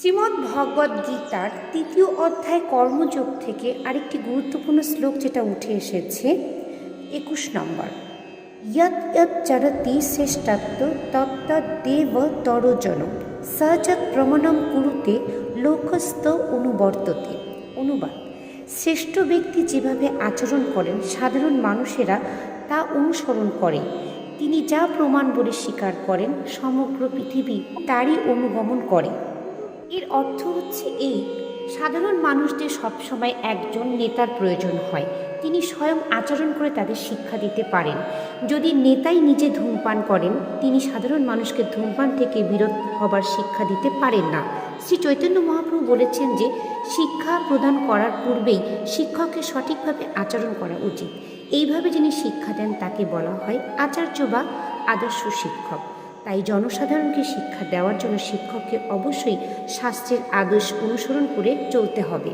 শ্রীমদ্ ভগবদ্ গীতার ৩য় অধ্যায় কর্মযোগ থেকে আরেকটি গুরুত্বপূর্ণ শ্লোক যেটা উঠে এসেছে ২১ নম্বর। ইয়ৎ ইয়ৎ চরতি শ্রেষ্ঠত্ব তত্তদেব তরজন সযৎ প্রমাণম কুরুতে লোকস্থ অনুবর্ততে। অনুবাদ: শ্রেষ্ঠ ব্যক্তি যেভাবে আচরণ করেন সাধারণ মানুষেরা তা অনুসরণ করে। তিনি যা প্রমাণ বলে স্বীকার করেন সমগ্র পৃথিবী তারই অনুগমন করে। এর অর্থ হচ্ছে এই: সাধারণ মানুষদের সবসময় একজন নেতার প্রয়োজন হয়। তিনি স্বয়ং আচরণ করে তাদের শিক্ষা দিতে পারেন। যদি নেতাই নিজে ধূমপান করেন, তিনি সাধারণ মানুষকে ধূমপান থেকে বিরত হবার শিক্ষা দিতে পারেন না। শ্রী চৈতন্য মহাপ্রভু বলেছেন যে শিক্ষা প্রদান করার পূর্বেই শিক্ষকের সঠিকভাবে আচরণ করা উচিত। এইভাবে যিনি শিক্ষা দেন তাকে বলা হয় আচার্য বা আদর্শ শিক্ষক। তাই জনসাধারণকে শিক্ষা দেওয়ার জন্য শিক্ষককে অবশ্যই শাস্ত্রের আদর্শ অনুসরণ করে চলতে হবে।